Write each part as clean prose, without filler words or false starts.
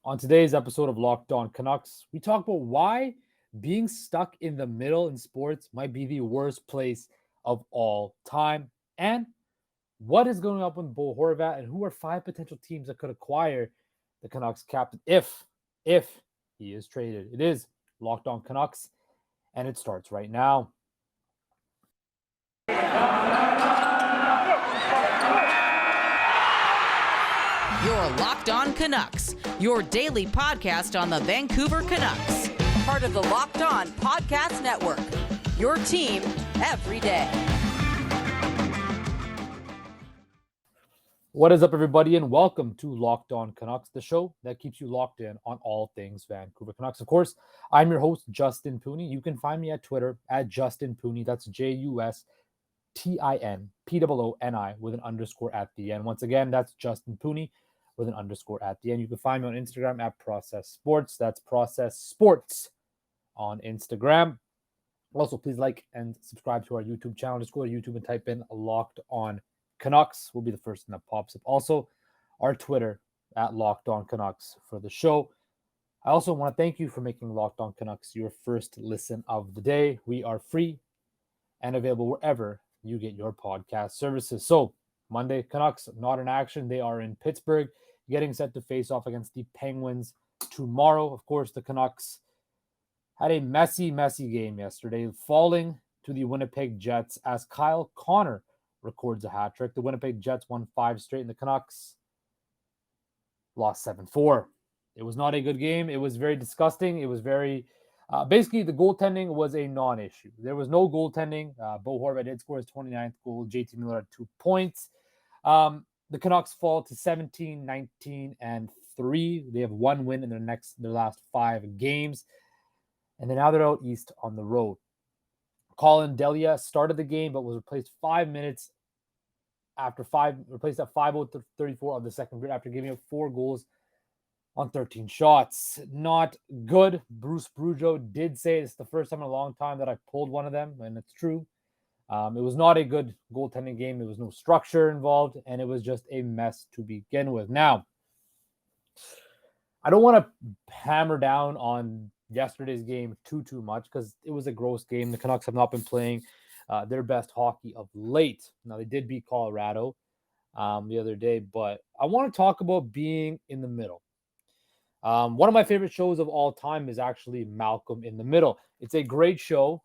On today's episode of Locked On Canucks, we talk about why being stuck in the middle in sports might be the worst place of all time, and what is going up with Bo Horvat, and who are five potential teams that could acquire the Canucks captain if he is traded. It is Locked On Canucks, and it starts right now. You're Locked On Canucks, your daily podcast on the Vancouver Canucks. Part of the Locked On Podcast Network, your team every day. What is up, everybody, and welcome to Locked On Canucks, the show that keeps you locked in on all things Vancouver Canucks. Of course, I'm your host, Justin Pooney. You can find me at Twitter at Justin Pooney. That's JUSTINPOONI with an underscore at the end. Once again, that's Justin Pooney with an underscore at the end. You can find me on Instagram at Process Sports. That's Process Sports on Instagram. Also, please like and subscribe to our YouTube channel. Just go to YouTube and type in Locked On Canucks. Will be the first thing that pops up. Also, our Twitter at Locked On Canucks for the show. I also want to thank you for making Locked On Canucks your first listen of the day. We are free and available wherever you get your podcast services. So, Monday, Canucks not in action. They are in Pittsburgh, getting set to face off against the Penguins tomorrow. Of course, the Canucks had a messy game yesterday, falling to the Winnipeg Jets as Kyle Connor records a hat trick. The Winnipeg Jets won 5 straight, and the Canucks lost 7-4. It was not a good game. It was very disgusting. It was very... basically, the goaltending was a non-issue. There was no goaltending. Bo Horvat did score his 29th goal. JT Miller had 2 points. The Canucks fall to 17, 19, and 3. They have 1 win in their last 5 games. And then now they're out east on the road. Colin Delia started the game, but was replaced 5 minutes after 5, replaced at 5:34 of the second period after giving up 4 goals on 13 shots. Not good. Bruce Brujo did say it's the first time in a long time that I pulled one of them, and it's true. It was not a good goaltending game. There was no structure involved, and it was just a mess to begin with. Now, I don't want to hammer down on yesterday's game too much because it was a gross game. The Canucks have not been playing their best hockey of late. Now, they did beat Colorado the other day, but I want to talk about being in the middle. One of my favorite shows of all time is actually Malcolm in the Middle. It's a great show.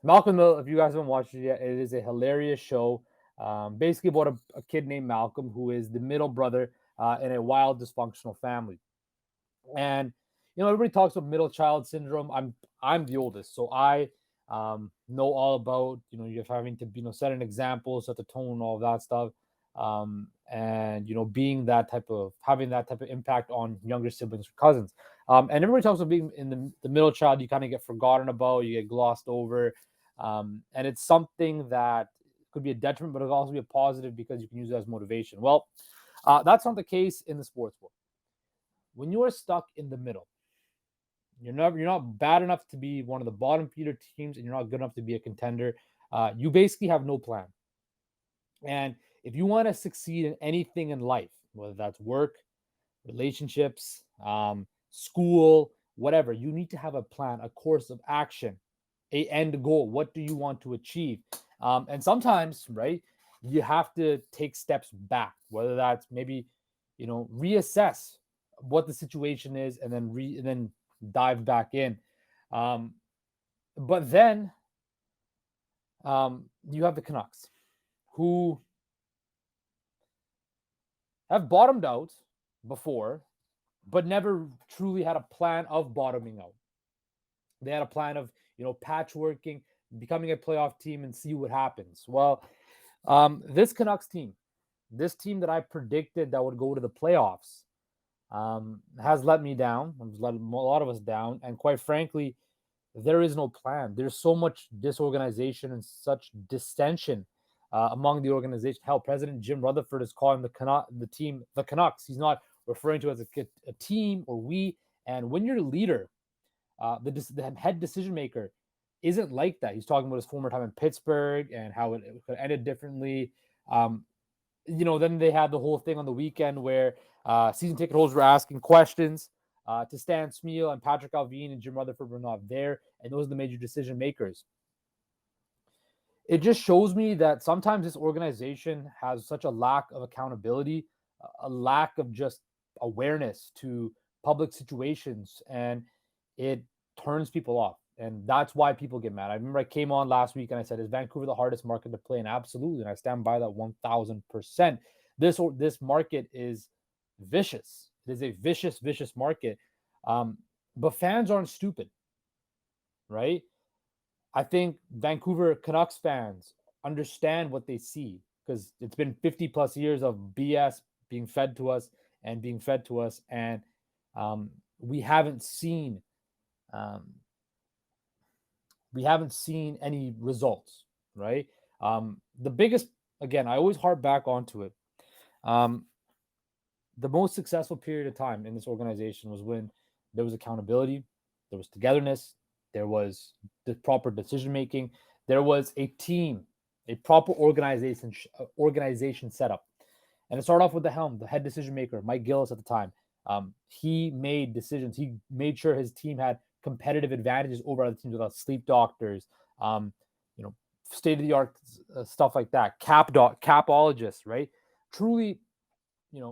Malcolm, if you guys haven't watched it yet, it is a hilarious show. Basically about a kid named Malcolm who is the middle brother in a wild, dysfunctional family. And, everybody talks about middle child syndrome. I'm the oldest, so I know all about, you're having to, set an example, set the tone, all of that stuff. And, having that type of impact on younger siblings or cousins. And everybody talks about being in the middle child, you kind of get forgotten about, you get glossed over. And it's something that could be a detriment, but it'll also be a positive because you can use it as motivation. Well, that's not the case in the sports world. When you are stuck in the middle, you're not bad enough to be one of the bottom feeder teams, and you're not good enough to be a contender. You basically have no plan. And if you want to succeed in anything in life, whether that's work, relationships, school, whatever, you need to have a plan, a course of action, a end goal. What do you want to achieve? And sometimes, right, you have to take steps back, whether that's maybe, reassess what the situation is and then dive back in. But then you have the Canucks who have bottomed out before, but never truly had a plan of bottoming out. They had a plan of, patchworking, becoming a playoff team and see what happens. Well, this Canucks team, this team that I predicted that would go to the playoffs, has let me down. Has let a lot of us down. And quite frankly, there is no plan. There's so much disorganization and such dissension among the organization. Hell, President Jim Rutherford is calling the team the Canucks. He's not referring to it as a team or we. And when you're a leader, the head decision maker isn't like that. He's talking about his former time in Pittsburgh and how it could have ended differently. Then they had the whole thing on the weekend where season ticket holders were asking questions to Stan Smeal and Patrick Alvin and Jim Rutherford were not there, and those are the major decision makers. It just shows me that sometimes this organization has such a lack of accountability, a lack of just awareness to public situations, and it turns people off. And that's why people get mad. I remember I came on last week and I said, is Vancouver the hardest market to play in? Absolutely. And I stand by that 1000%. This market is vicious. It is a vicious market. But fans aren't stupid, right? I think Vancouver Canucks fans understand what they see because it's been 50 plus years of BS being fed to us. And we haven't seen any results, right? The biggest, again, I always harp back onto it. The most successful period of time in this organization was when there was accountability, there was togetherness, there was the proper decision making, there was a team, a proper organization set up. And it started off with the helm, the head decision maker, Mike Gillis at the time. He made decisions. He made sure his team had competitive advantages over other teams without sleep doctors, state-of-the-art stuff like that, capologists, right? Truly,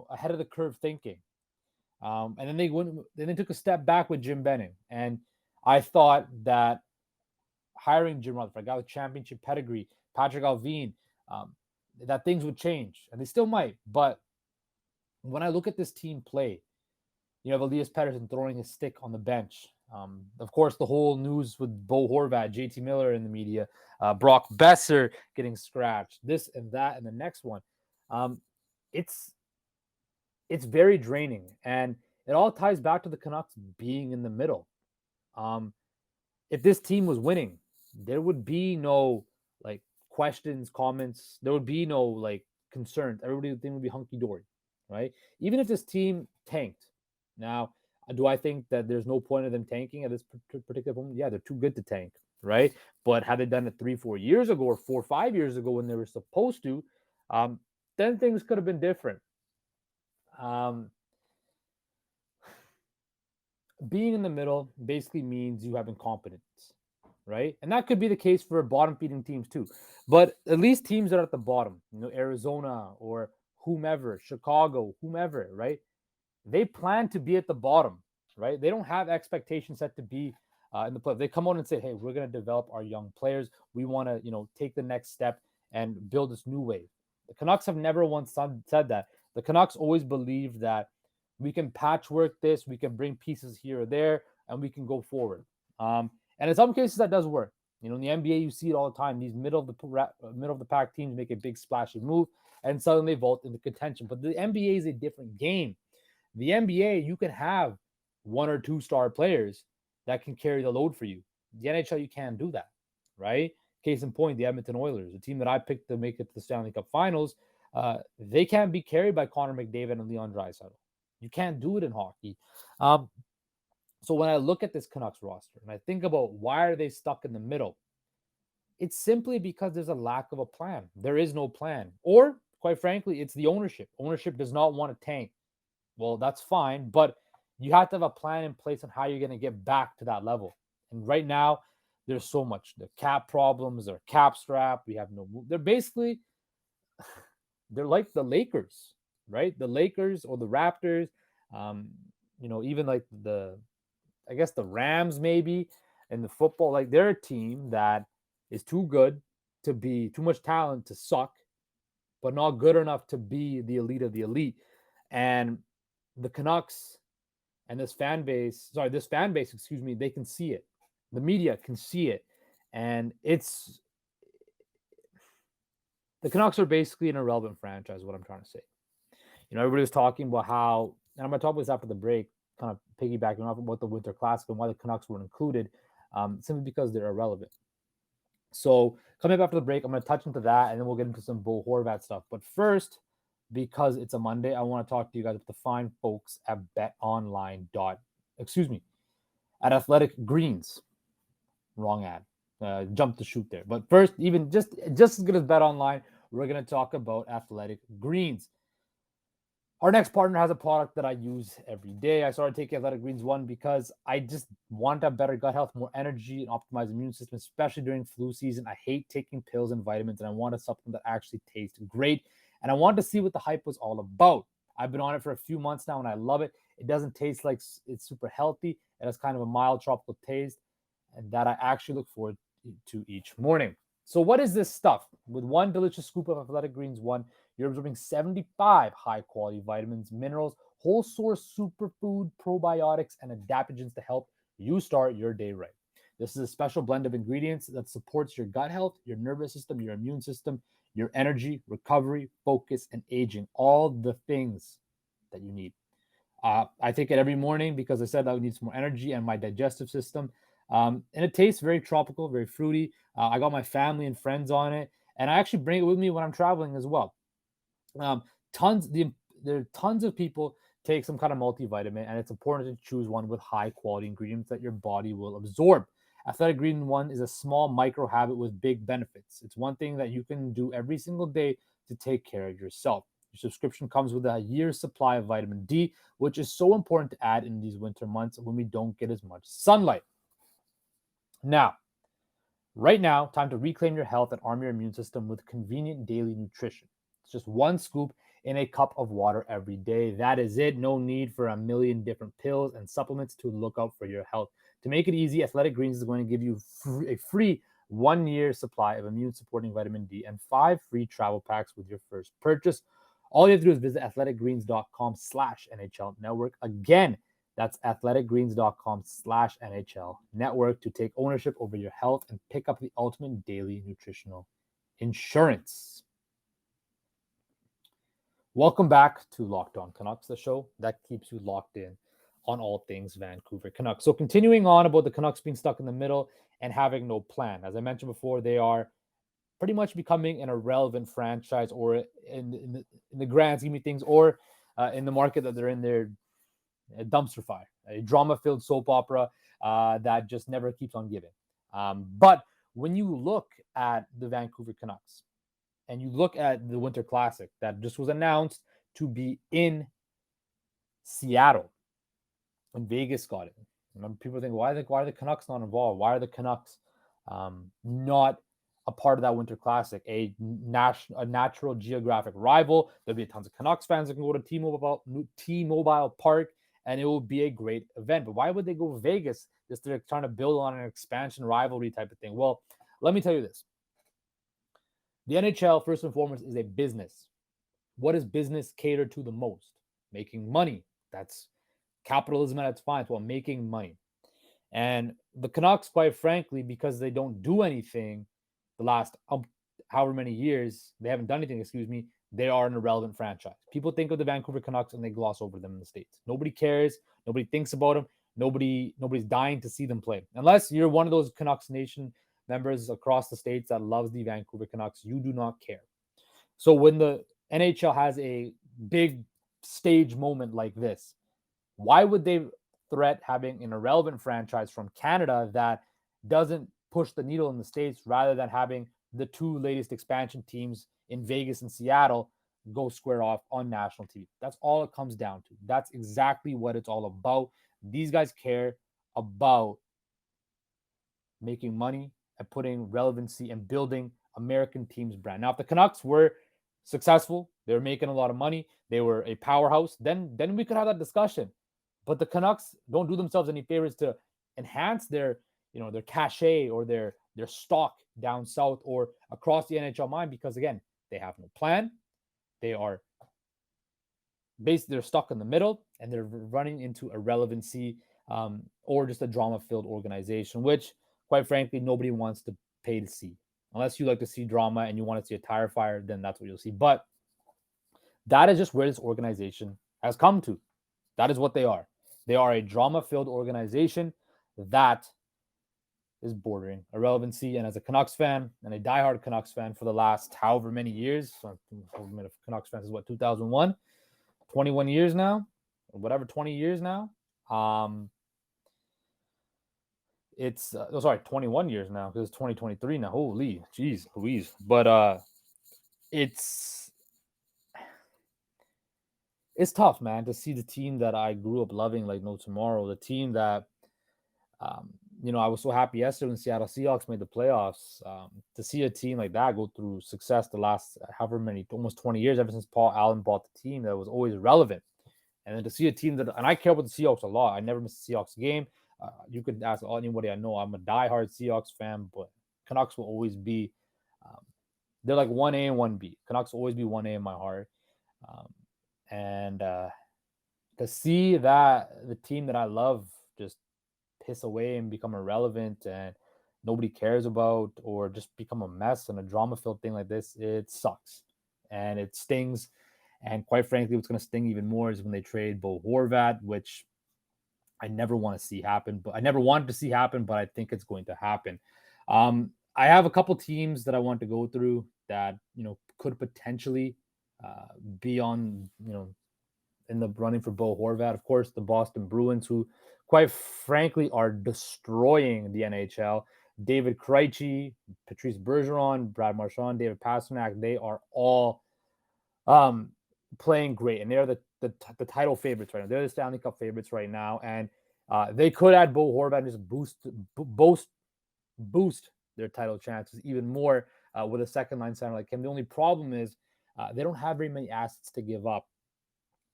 ahead of the curve thinking. And then they took a step back with Jim Benning. And I thought that hiring Jim Rutherford, a guy with championship pedigree, Patrick Alvin, that things would change. And they still might. But when I look at this team play, you have Elias Pettersson throwing his stick on the bench. Of course, the whole news with Bo Horvat, JT Miller in the media, Brock Besser getting scratched, this and that, and the next one. It's very draining. And it all ties back to the Canucks being in the middle. If this team was winning, there would be no questions, comments. There would be no concerns. Everything would be hunky-dory, right? Even if this team tanked. Now, do I think that there's no point of them tanking at this particular moment? Yeah, they're too good to tank, right? But had they done it 3-4 years ago or 4 or 5 years ago when they were supposed to, then things could have been different. Being in the middle basically means you have incompetence, right? And that could be the case for bottom-feeding teams too. But at least teams that are at the bottom, Arizona or whomever, Chicago, whomever, right? They plan to be at the bottom, right? They don't have expectations set to be in the play. They come out and say, hey, we're going to develop our young players. We want to, take the next step and build this new wave. The Canucks have never once said that. The Canucks always believe that we can patchwork this, we can bring pieces here or there, and we can go forward. And in some cases, that does work. In the NBA, you see it all the time. These middle of the pack teams make a big splashy move, and suddenly they vault into contention. But the NBA is a different game. The NBA, you can have 1 or 2 star players that can carry the load for you. The NHL, you can't do that, right? Case in point, the Edmonton Oilers, the team that I picked to make it to the Stanley Cup Finals, they can't be carried by Connor McDavid and Leon Draisaitl. You can't do it in hockey. So when I look at this Canucks roster and I think about why are they stuck in the middle, it's simply because there's a lack of a plan. There is no plan. Or, quite frankly, it's the ownership. Ownership does not want to tank. Well, that's fine, but you have to have a plan in place on how you're going to get back to that level. And right now, there's so much. The cap problems, their cap strap, we have no move. They're like the Lakers, right? The Lakers or the Raptors, even like the Rams maybe in the football. They're a team that is too good to be, too much talent to suck, but not good enough to be the elite of the elite. And the Canucks and this fan base, they can see it. The media can see it. And the Canucks are basically an irrelevant franchise, is what I'm trying to say. Everybody was talking about how, and I'm going to talk about this after the break, kind of piggybacking off about the Winter Classic and why the Canucks weren't included, simply because they're irrelevant. So coming up after the break, I'm going to touch into that, and then we'll get into some Bo Horvat stuff. But first, because it's a Monday, I want to talk to you guys about the fine folks at BetOnline. At Athletic Greens. Wrong ad. Jump to shoot there. But first, even just as good as BetOnline, we're going to talk about Athletic Greens. Our next partner has a product that I use every day. I started taking Athletic Greens 1 because I just want to have better gut health, more energy, and optimized immune system, especially during flu season. I hate taking pills and vitamins, and I want a supplement that actually tastes great. And I wanted to see what the hype was all about. I've been on it for a few months now, and I love it. It doesn't taste like it's super healthy. It has kind of a mild tropical taste, and that I actually look forward to each morning. So what is this stuff? With one delicious scoop of Athletic Greens 1, you're absorbing 75 high-quality vitamins, minerals, whole source superfood, probiotics, and adaptogens to help you start your day right. This is a special blend of ingredients that supports your gut health, your nervous system, your immune system, your energy, recovery, focus, and aging. All the things that you need. I take it every morning because I said I would need some more energy and my digestive system. And it tastes very tropical, very fruity. I got my family and friends on it, and I actually bring it with me when I'm traveling as well. There are tons of people take some kind of multivitamin, and it's important to choose one with high quality ingredients that your body will absorb. Athletic Green 1 is a small micro habit with big benefits. It's one thing that you can do every single day to take care of yourself. Your subscription comes with a year's supply of vitamin D, which is so important to add in these winter months when we don't get as much sunlight. Now, right now, time to reclaim your health and arm your immune system with convenient daily nutrition. It's just one scoop in a cup of water every day. That is it. No need for a million different pills and supplements to look out for your health. To make it easy, Athletic Greens is going to give you a free 1 year supply of immune supporting vitamin D and 5 free travel packs with your first purchase. All you have to do is visit athleticgreens.com/NHL network. Again, that's athleticgreens.com/NHL network to take ownership over your health and pick up the ultimate daily nutritional insurance. Welcome back to Locked On Canucks, the show that keeps you locked in on all things Vancouver Canucks. So continuing on about the Canucks being stuck in the middle and having no plan. As I mentioned before, they are pretty much becoming an irrelevant franchise, or in the grand scheme of things, or in the market that they're in, they're a dumpster fire, a drama-filled soap opera that just never keeps on giving. But when you look at the Vancouver Canucks and you look at the Winter Classic that just was announced to be in Seattle, and Vegas got it. Remember, people think, why are the Canucks not involved? Why are the Canucks not a part of that Winter Classic? A natural geographic rival. There'll be tons of Canucks fans that can go to T-Mobile Park, and it will be a great event. But why would they go Vegas? Just they're trying to build on an expansion rivalry type of thing. Well, let me tell you this. The NHL, first and foremost, is a business. What does business cater to the most? Making money. That's capitalism at its finest. Well, making money. And the Canucks, quite frankly, because they don't do anything the last however many years, they haven't done anything, they are an irrelevant franchise. People think of the Vancouver Canucks and they gloss over them in the States. Nobody cares. Nobody thinks about them. Nobody's dying to see them play. Unless you're one of those Canucks Nation members across the States that loves the Vancouver Canucks, you do not care. So when the NHL has a big stage moment like this, why would they threat having an irrelevant franchise from Canada that doesn't push the needle in the States, rather than having the two latest expansion teams in Vegas and Seattle go square off on national TV? That's all it comes down to. That's exactly what it's all about. These guys care about making money and putting relevancy and building American teams' brand. Now, if the Canucks were successful, they were making a lot of money, they were a powerhouse, then we could have that discussion. But the Canucks don't do themselves any favors to enhance their cachet or their stock down south or across the NHL mind, because again, they have no plan. They're stuck in the middle, and they're running into irrelevancy or just a drama-filled organization, which, quite frankly, nobody wants to pay to see. Unless you like to see drama and you want to see a tire fire, then that's what you'll see. But that is just where this organization has come to. That is what they are. They are a drama-filled organization that is bordering irrelevancy. And as a Canucks fan, and a diehard Canucks fan for the last however many years, Canucks fans is 2001, 21 years now, or whatever, 20 years now. It's 21 years now, because it's 2023 now. Holy jeez Louise. But it's tough, man, to see the team that I grew up loving like no tomorrow, the team that I was so happy yesterday when Seattle Seahawks made the playoffs. To see a team like that go through success the last however many, almost 20 years, ever since Paul Allen bought the team, that was always relevant. And then to see a team that, and I care about the Seahawks a lot. I never miss a Seahawks game. You could ask anybody I know. I'm a diehard Seahawks fan, but Canucks will always be, um, they're like 1A and 1B. Canucks will always be 1A in my heart. And to see that the team that I love just piss away and become irrelevant and nobody cares about, or just become a mess and a drama-filled thing like this, it sucks and it stings. And quite frankly, what's going to sting even more is when they trade Bo Horvat, which I never want to see happen, but I never wanted to see happen, but I think it's going to happen. I have a couple teams that I want to go through that, could potentially be on, in the running for Bo Horvat. Of course, the Boston Bruins, who quite frankly are destroying the NHL. David Krejci, Patrice Bergeron, Brad Marchand, David Pastrnak, they are all playing great, and they're the title favorites right now. They're the Stanley Cup favorites right now, and they could add Bo Horvat and just boost their title chances even more with a second line center like him. The only problem is they don't have very many assets to give up.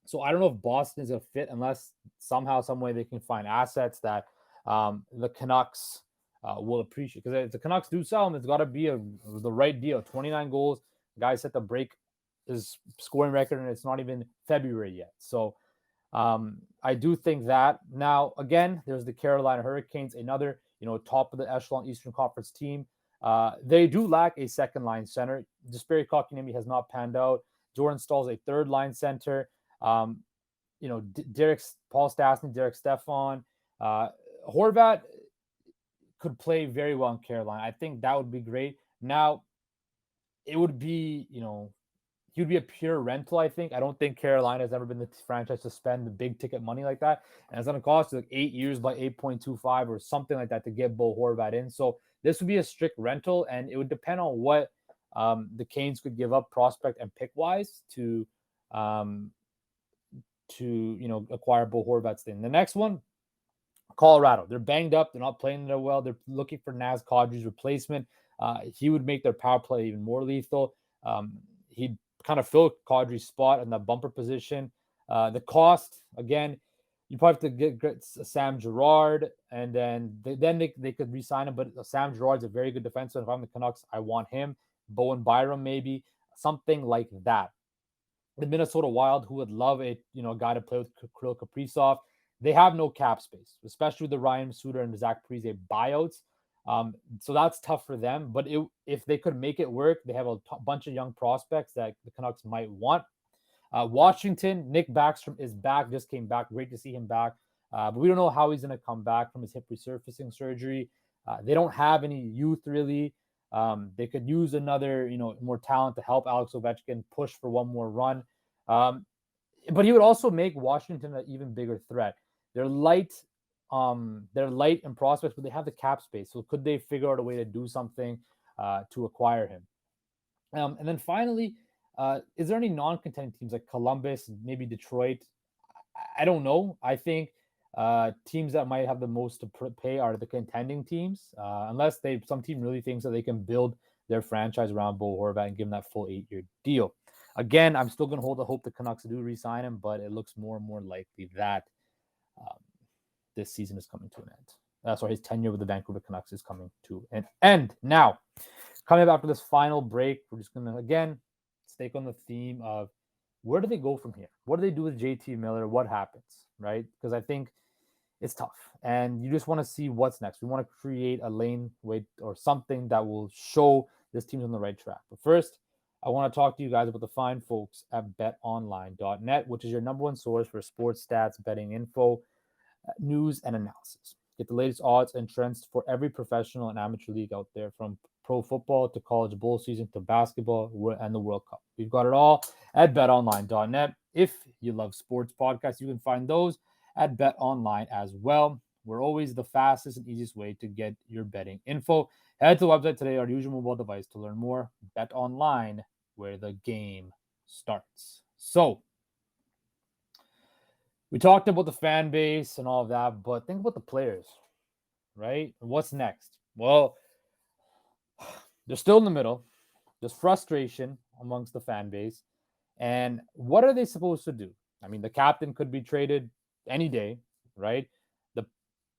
So I don't know if Boston is a fit unless somehow, some way they can find assets that the Canucks will appreciate. Because if the Canucks do sell him, it's got to be the right deal. 29 goals, guy set the break his scoring record, and it's not even February yet. So I do think that. Now, again, there's the Carolina Hurricanes, another top of the echelon Eastern Conference team. They do lack a second line center. Jesperi Kotkaniemi has not panned out. Jordan Stahl's a third line center. Paul Stastny, Derek Stepan, Horvat could play very well in Carolina. I think that would be great. Now, it would be, he would be a pure rental, I think. I don't think Carolina has ever been the franchise to spend the big ticket money like that. And it's going to cost you like 8 years by 8.25 or something like that to get Bo Horvat in. So this would be a strict rental, and it would depend on what the Canes could give up prospect and pick-wise to acquire Bo Horvat's thing. The next one, Colorado. They're banged up. They're not playing that well. They're looking for Naz Kadri's replacement. He would make their power play even more lethal. He'd kind of fill Kadri's spot in the bumper position. The cost, again, you probably have to get Sam Girard, and then they could re-sign him. But Sam Girard's a very good defenseman. If I'm the Canucks, I want him. Bowen Byram, maybe something like that. The Minnesota Wild, who would love a guy to play with Kirill Kaprizov. They have no cap space, especially with the Ryan Suter and the Zach Parise buyouts. So that's tough for them. But if they could make it work, they have a bunch of young prospects that the Canucks might want. Washington, Nick Backstrom is back, just came back. Great to see him back. But we don't know how he's going to come back from his hip resurfacing surgery. They don't have any youth, really. They could use another, more talent to help Alex Ovechkin push for one more run. But he would also make Washington an even bigger threat. They're light in prospects, but they have the cap space. So could they figure out a way to do something to acquire him? And then finally, is there any non-contending teams like Columbus, maybe Detroit? I don't know. I think teams that might have the most to pay are the contending teams, unless some team really thinks that they can build their franchise around Bo Horvat and give him that full 8-year deal. Again, I'm still going to hold the hope the Canucks do re-sign him, but it looks more and more likely that this season is coming to an end. Sorry, his tenure with the Vancouver Canucks is coming to an end. Now, coming up after this final break, we're just going to, again, stake on the theme of where do they go from here? What do they do with JT Miller? What happens, right? Because I think it's tough, and you just want to see what's next. We want to create a lane or something that will show this team's on the right track. But first, I want to talk to you guys about the fine folks at betonline.net, which is your number one source for sports stats, betting info, news, and analysis. Get the latest odds and trends for every professional and amateur league out there, from pro football to college bowl season to basketball and the World Cup. We've got it all at betonline.net. If you love sports podcasts, you can find those at BetOnline as well. We're always the fastest and easiest way to get your betting info. Head to the website today or use your mobile device to learn more. BetOnline, where the game starts. So, we talked about the fan base and all of that, but think about the players, right? What's next? Well, they're still in the middle. There's frustration amongst the fan base. And what are they supposed to do? I mean, the captain could be traded any day, right? The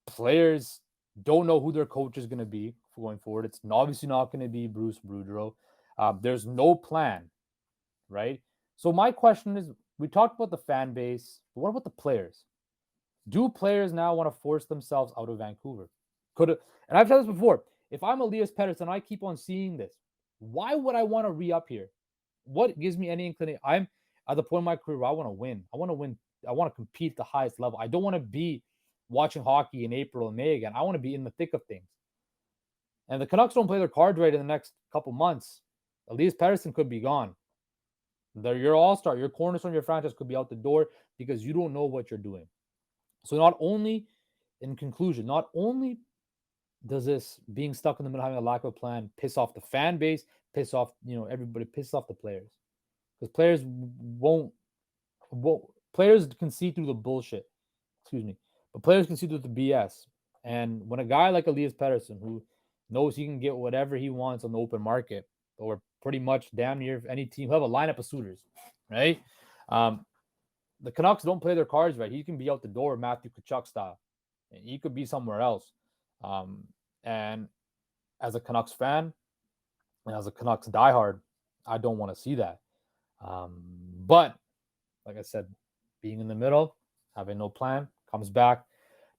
players don't know who their coach is going to be going forward. It's obviously not going to be Bruce Boudreau. There's no plan, right? So my question is, we talked about the fan base, but what about the players? Do players now want to force themselves out of Vancouver? And I've said this before, if I'm Elias Pettersson, I keep on seeing this. Why would I want to re-up here? What gives me any inclination? I'm at the point in my career where I want to win. I want to win. I want to compete at the highest level. I don't want to be watching hockey in April and May again. I want to be in the thick of things. And the Canucks don't play their cards right in the next couple months. Elias Pettersson could be gone. Your all-star, your cornerstone, your franchise could be out the door because you don't know what you're doing. So not only, in conclusion, not only does this being stuck in the middle, having a lack of a plan, piss off the fan base, piss off, everybody, piss off the players. Because players can see through the bullshit. But players can see through the BS. And when a guy like Elias Pettersson, who knows he can get whatever he wants on the open market, or pretty much damn near any team, he'll have a lineup of suitors, right? The Canucks don't play their cards right. He can be out the door Matthew Tkachuk style. And he could be somewhere else. And as a Canucks fan and as a Canucks diehard, I don't want to see that. But like I said, being in the middle, having no plan, comes back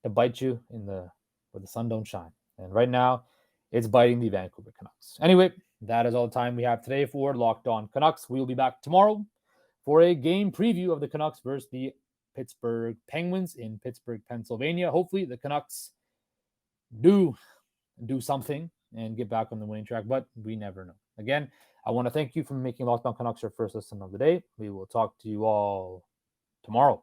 to bite you where the sun don't shine. And right now, it's biting the Vancouver Canucks. Anyway, that is all the time we have today for Locked On Canucks. We will be back tomorrow for a game preview of the Canucks versus the Pittsburgh Penguins in Pittsburgh, Pennsylvania. Hopefully, the Canucks do something and get back on the winning track, but we never know. Again, I want to thank you for making Locked On Canucks your first listen of the day. We will talk to you all tomorrow.